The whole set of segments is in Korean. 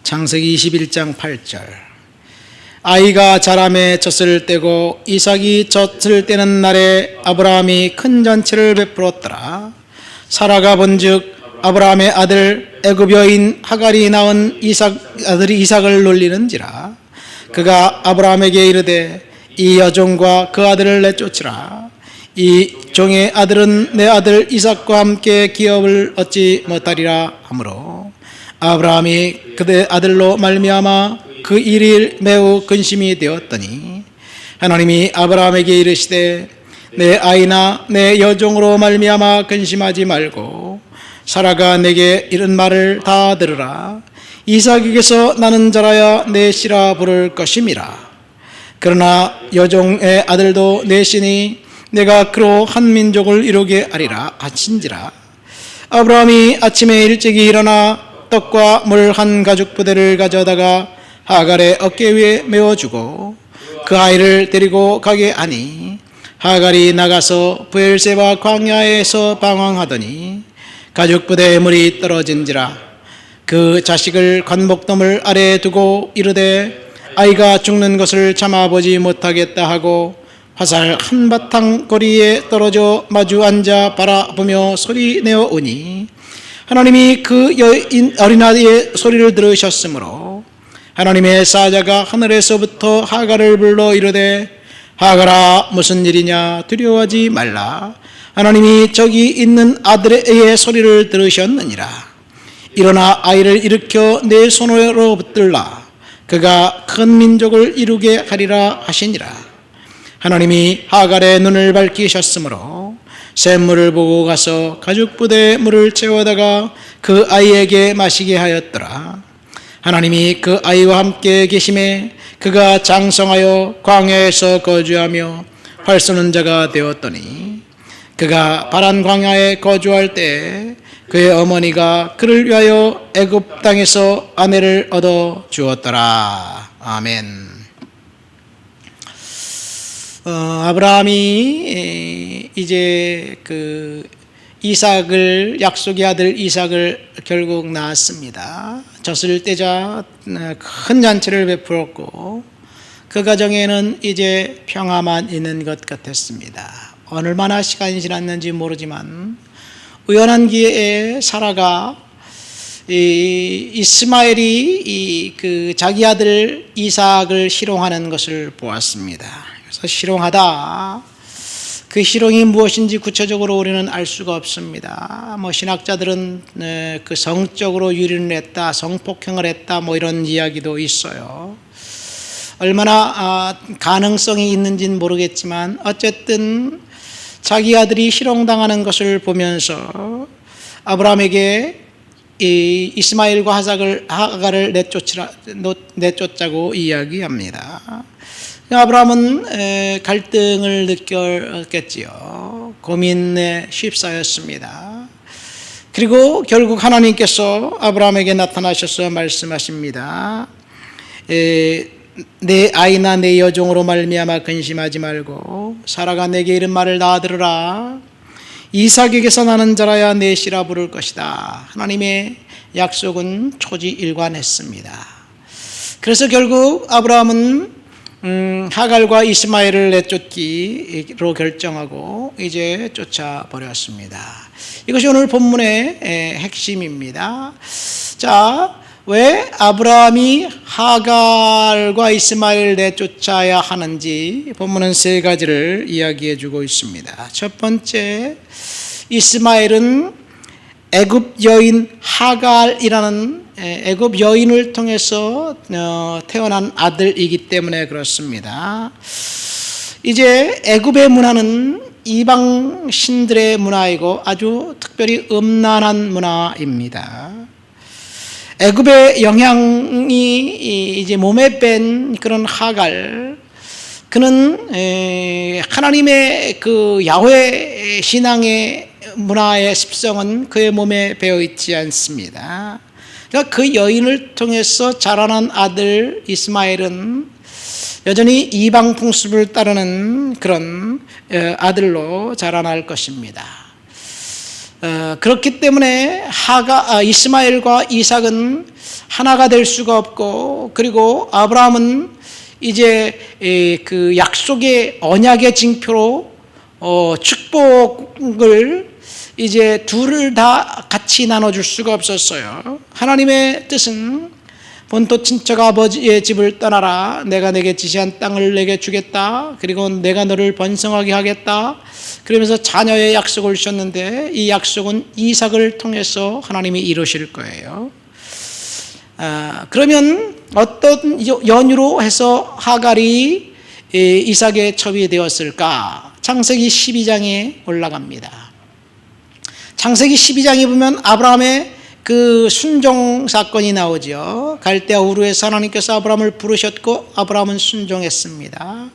창세기 21장 8절. 아이가 자라매 젖을 떼고 이삭이 젖을 떼는 날에 아브라함이 큰 잔치를 베풀었더라. 사라가 본즉 아브라함의 아들 애굽 여인 하갈이 낳은 아들이 이삭을 놀리는지라. 그가 아브라함에게 이르되 이 여종과 그 아들을 내쫓으라. 이 종의 아들은 내 아들 이삭과 함께 기업을 얻지 못하리라 하므로 아브라함이 그의 아들로 말미암아 그 일이 매우 근심이 되었더니 하나님이 아브라함에게 이르시되 내 아이나 내 여종으로 말미암아 근심하지 말고 사라가 내게 이른 말을 다 들으라. 이삭에게서 나는 자라야 내 씨라 부를 것임이라. 그러나 여종의 아들도 내 씨니 내가 그로 한 민족을 이루게 하리라 하신지라. 아브라함이 아침에 일찍이 일어나 떡과 물 한 가죽 부대를 가져다가 하갈의 어깨 위에 메워주고 그 아이를 데리고 가게 하니 하갈이 나가서 브엘세바 광야에서 방황하더니 가죽 부대에 물이 떨어진지라. 그 자식을 관목더물 아래에 두고 이르되 아이가 죽는 것을 참아보지 못하겠다 하고 화살 한바탕 거리에 떨어져 마주 앉아 바라보며 소리내어 오니 하나님이 그 어린아이의 소리를 들으셨으므로 하나님의 사자가 하늘에서부터 하갈을 불러 이르되 하갈아 무슨 일이냐 두려워하지 말라. 하나님이 저기 있는 아들의 소리를 들으셨느니라. 일어나 아이를 일으켜 내 손으로 붙들라. 그가 큰 민족을 이루게 하리라 하시니라. 하나님이 하갈의 눈을 밝히셨으므로 샘물을 보고 가서 가죽 부대에 물을 채워다가 그 아이에게 마시게 하였더라. 하나님이 그 아이와 함께 계심에 그가 장성하여 광야에서 거주하며 활 쏘는 자가 되었더니 그가 바란 광야에 거주할 때 그의 어머니가 그를 위하여 애굽 땅에서 아내를 얻어 주었더라. 아멘. 아브라함이 이제 그 이삭을 약속의 아들 이삭을 결국 낳았습니다. 젖을 떼자 큰 잔치를 베풀었고 그 가정에는 이제 평화만 있는 것 같았습니다. 얼마나 시간이 지났는지 모르지만 우연한 기회에 사라가 이스마엘이 그 자기 아들 이삭을 희롱하는 것을 보았습니다. 그래서 희롱하다. 그 희롱이 무엇인지 구체적으로 우리는 알 수가 없습니다. 신학자들은 그 성적으로 유린을 했다, 성폭행을 했다, 이런 이야기도 있어요. 얼마나 가능성이 있는지는 모르겠지만 어쨌든 자기 아들이 희롱당하는 것을 보면서 아브라함에게 이스마엘과 하갈을 내쫓자고 이야기합니다. 아브라함은 갈등을 느꼈겠지요. 고민에 휩싸였습니다. 그리고 결국 하나님께서 아브라함에게 나타나셔서 말씀하십니다. 내 아이나 내 여종으로 말미암아 근심하지 말고 사라가 내게 이른 말을 다 들으라. 이삭에게서 나는 자라야 내 씨라 부를 것이다. 하나님의 약속은 초지일관했습니다. 그래서 결국 아브라함은 하갈과 이스마엘을 내쫓기로 결정하고 이제 쫓아버렸습니다. 이것이 오늘 본문의 핵심입니다. 자, 왜 아브라함이 하갈과 이스마엘을 내쫓아야 하는지 본문은 세 가지를 이야기해 주고 있습니다. 첫 번째, 이스마엘은 애굽 여인 하갈이라는 애굽 여인을 통해서 태어난 아들이기 때문에 그렇습니다. 이제 애굽의 문화는 이방 신들의 문화이고 아주 특별히 음란한 문화입니다. 애굽의 영향이 이제 몸에 뺀 그런 하갈, 그는 하나님의 그 야훼 신앙의 문화의 습성은 그의 몸에 배어 있지 않습니다. 그러니까 그 여인을 통해서 자라난 아들 이스마엘은 여전히 이방 풍습을 따르는 그런 아들로 자라날 것입니다. 그렇기 때문에 이스마엘과 이삭은 하나가 될 수가 없고, 그리고 아브라함은 이제 그 약속의 언약의 징표로 축복을 이제 둘을 다 같이 나눠줄 수가 없었어요. 하나님의 뜻은 본토 친척 아버지의 집을 떠나라, 내가 내게 지시한 땅을 내게 주겠다, 그리고 내가 너를 번성하게 하겠다, 그러면서 자녀의 약속을 주셨는데, 이 약속은 이삭을 통해서 하나님이 이루실 거예요. 그러면 어떤 연유로 해서 하갈이 이삭의 첩이 되었을까? 창세기 12장에 올라갑니다. 창세기 12장에 보면 아브라함의 그 순종 사건이 나오죠. 갈대아 우르에서 하나님께서 아브라함을 부르셨고 아브라함은 순종했습니다.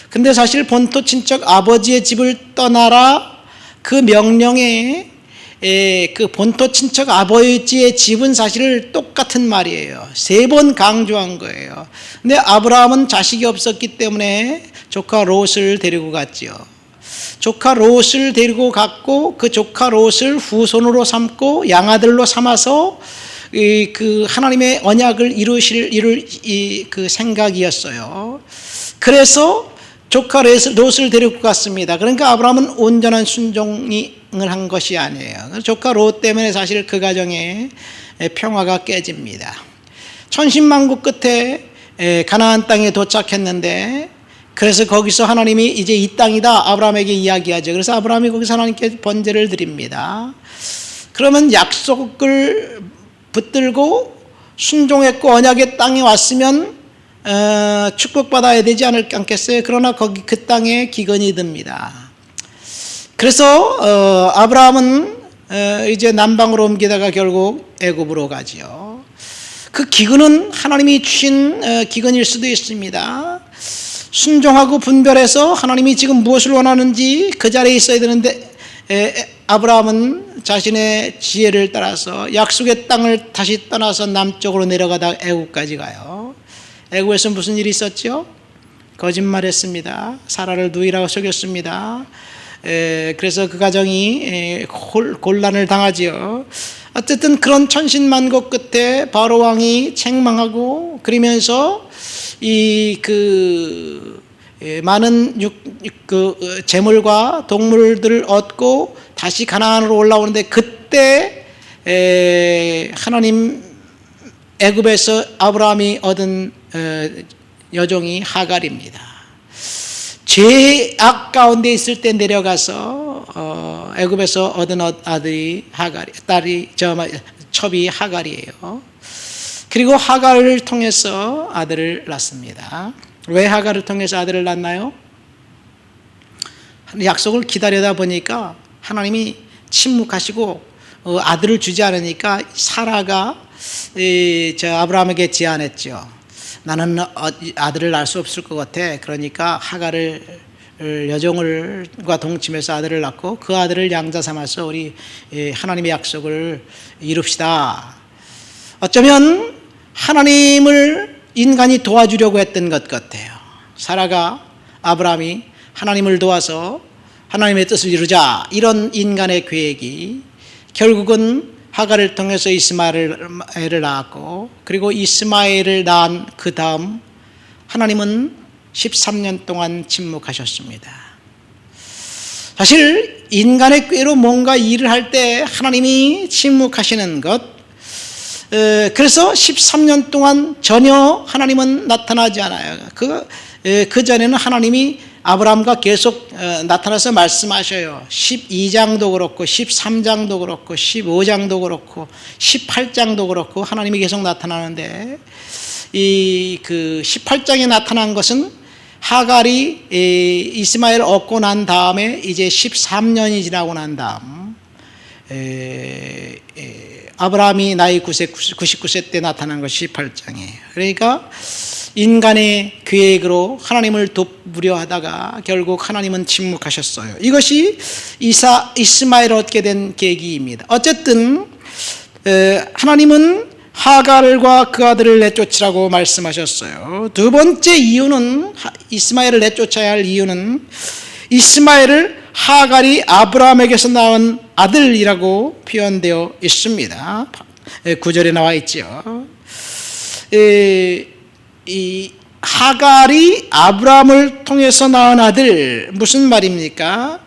근데 사실 본토 친척 아버지의 집을 떠나라, 그 명령에 그 본토 친척 아버지의 집은 사실 똑같은 말이에요. 3번 강조한 거예요. 근데 아브라함은 자식이 없었기 때문에 조카 롯을 데리고 갔지요. 조카 롯을 데리고 갔고, 그 조카 롯을 후손으로 삼고 양아들로 삼아서 그 하나님의 언약을 이룰 그 생각이었어요. 그래서 조카 롯을 데리고 갔습니다. 그러니까 아브라함은 온전한 순종을 한 것이 아니에요. 조카 롯 때문에 사실 그 가정에 평화가 깨집니다. 천신만고 끝에 가나안 땅에 도착했는데, 그래서 거기서 하나님이 이제 이 땅이다 아브라함에게 이야기하죠. 그래서 아브라함이 거기서 하나님께 번제를 드립니다. 그러면 약속을 붙들고 순종했고 언약의 땅에 왔으면 축복받아야 되지 않겠어요? 그러나 거기 그 땅에 기근이 듭니다. 그래서 아브라함은 이제 남방으로 옮기다가 결국 애굽으로 가지요. 그 기근은 하나님이 주신 기근일 수도 있습니다. 순종하고 분별해서 하나님이 지금 무엇을 원하는지 그 자리에 있어야 되는데, 아브라함은 자신의 지혜를 따라서 약속의 땅을 다시 떠나서 남쪽으로 내려가다 애굽까지 가요. 애굽에서 무슨 일이 있었죠? 거짓말했습니다. 사라를 누이라고 속였습니다. 그래서 그 가정이 곤란을 당하지요. 어쨌든 그런 천신만고 끝에 바로 왕이 책망하고, 그러면서 많은 재물과 동물들을 얻고 다시 가나안으로 올라오는데, 그때 하나님 애굽에서 아브라함이 얻은 여종이 하갈입니다. 죄악 가운데 있을 때 내려가서 애굽에서 얻은 첩이 하갈이에요. 그리고 하갈을 통해서 아들을 낳습니다. 왜 하갈을 통해서 아들을 낳나요? 약속을 기다리다 보니까 하나님이 침묵하시고 아들을 주지 않으니까 사라가 아브라함에게 제안했죠. 나는 아들을 낳을 수 없을 것 같아. 그러니까 하갈을 여종과 동침해서 아들을 낳고 그 아들을 양자 삼아서 우리 하나님의 약속을 이룹시다. 어쩌면 하나님을 인간이 도와주려고 했던 것 같아요. 사라가 아브라함이 하나님을 도와서 하나님의 뜻을 이루자, 이런 인간의 계획이 결국은 하갈을 통해서 이스마엘을 낳았고, 그리고 이스마엘을 낳은 그 다음 하나님은 13년 동안 침묵하셨습니다. 사실 인간의 꾀로 뭔가 일을 할 때 하나님이 침묵하시는 것, 그래서 13년 동안 전혀 하나님은 나타나지 않아요. 그 전에는 하나님이 아브라함과 계속 나타나서 말씀하셔요. 12장도 그렇고 13장도 그렇고 15장도 그렇고 18장도 그렇고 하나님이 계속 나타나는데, 그 18장에 나타난 것은 하갈이 이스마엘 얻고 난 다음에 이제 13년이 지나고 난 다음 아브라함이 나이 99세 때 나타난 것이 18장이에요. 그러니까 인간의 계획으로 하나님을 돕으려 하다가 결국 하나님은 침묵하셨어요. 이것이 이스마엘을 얻게 된 계기입니다. 어쨌든 하나님은 하갈과 그 아들을 내쫓으라고 말씀하셨어요. 두 번째 이유는, 이스마엘을 내쫓아야 할 이유는 이스마엘을 하갈이 아브라함에게서 낳은 아들이라고 표현되어 있습니다. 9절에 나와 있죠. 이 하갈이 아브라함을 통해서 낳은 아들, 무슨 말입니까?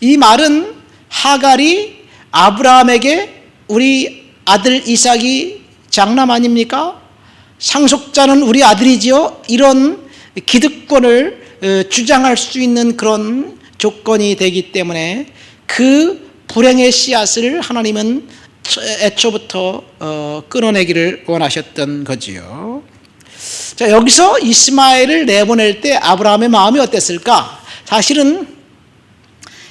이 말은 하갈이 아브라함에게 우리 아들 이삭이 장남 아닙니까? 상속자는 우리 아들이지요. 이런 기득권을 주장할 수 있는 그런 조건이 되기 때문에 그 불행의 씨앗을 하나님은 애초부터 끊어내기를 원하셨던 거지요. 자, 여기서 이스마엘을 내보낼 때 아브라함의 마음이 어땠을까? 사실은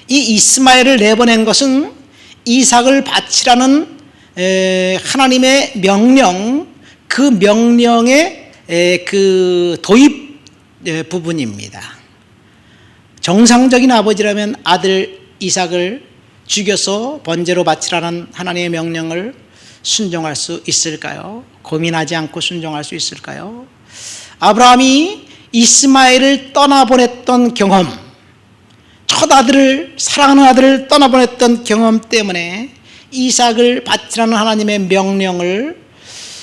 이 이스마엘을 내보낸 것은 이삭을 바치라는 하나님의 명령, 그 명령의 그 도입 부분입니다. 정상적인 아버지라면 아들 이삭을 죽여서 번제로 바치라는 하나님의 명령을 순종할 수 있을까요? 고민하지 않고 순종할 수 있을까요? 아브라함이 이스마엘을 떠나보냈던 경험, 첫 아들을, 사랑하는 아들을 떠나보냈던 경험 때문에 이삭을 바치라는 하나님의 명령을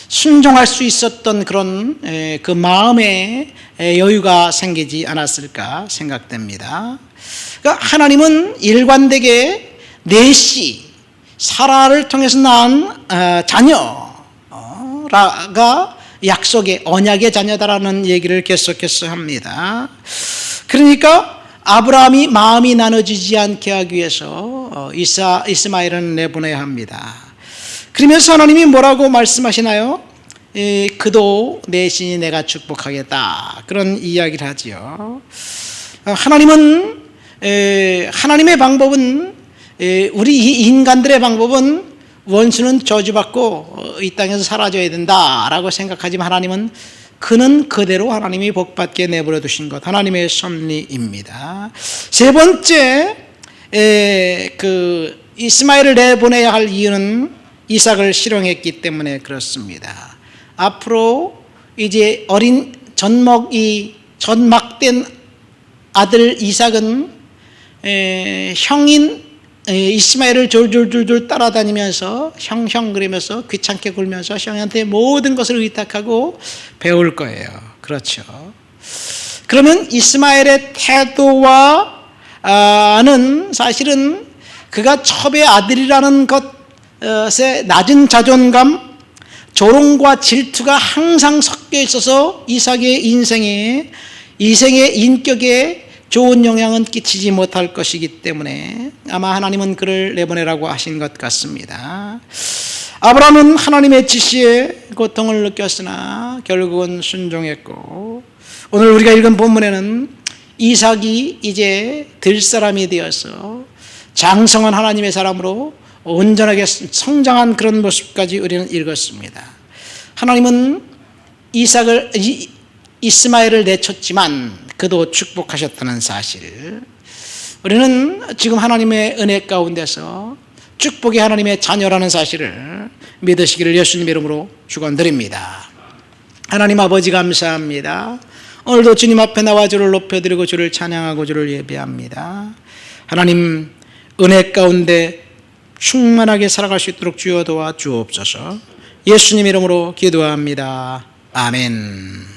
순종할 수 있었던 그런 그 마음의 여유가 생기지 않았을까 생각됩니다. 그러니까 하나님은 일관되게 넷이 사라를 통해서 낳은 자녀가 약속의 언약의 자녀다라는 얘기를 계속해서 합니다. 그러니까 아브라함이 마음이 나눠지지 않게 하기 위해서 이스마엘은 내보내야 합니다. 그러면서 하나님이 뭐라고 말씀하시나요? 그도 내 신이 내가 축복하겠다, 그런 이야기를 하지요. 하나님은 하나님의 방법은, 우리 인간들의 방법은 원수는 저주받고 이 땅에서 사라져야 된다라고 생각하지만 하나님은 그는 그대로 하나님이 복받게 내버려 두신 것, 하나님의 섭리입니다. 세 번째, 그 이스마엘을 내보내야 할 이유는 이삭을 실용했기 때문에 그렇습니다. 앞으로 이제 어린 전막된 아들 이삭은 형인 이스마엘을 졸졸졸졸 따라다니면서 형형 그러면서 귀찮게 굴면서 형한테 모든 것을 의탁하고 배울 거예요. 그렇죠. 그러면 이스마엘의 태도와는 사실은 그가 첩의 아들이라는 것에 낮은 자존감, 조롱과 질투가 항상 섞여 있어서 이삭의 인생의 인격에 좋은 영향은 끼치지 못할 것이기 때문에 아마 하나님은 그를 내보내라고 하신 것 같습니다. 아브라함은 하나님의 지시에 고통을 느꼈으나 결국은 순종했고, 오늘 우리가 읽은 본문에는 이삭이 이제 들 사람이 되어서 장성한 하나님의 사람으로 온전하게 성장한 그런 모습까지 우리는 읽었습니다. 하나님은 이스마엘을 내쳤지만 그도 축복하셨다는 사실, 우리는 지금 하나님의 은혜 가운데서 축복의 하나님의 자녀라는 사실을 믿으시기를 예수님 이름으로 축원드립니다. 하나님 아버지 감사합니다. 오늘도 주님 앞에 나와 주를 높여드리고 주를 찬양하고 주를 예배합니다. 하나님, 은혜 가운데 충만하게 살아갈 수 있도록 주여 도와 주옵소서. 예수님 이름으로 기도합니다. 아멘.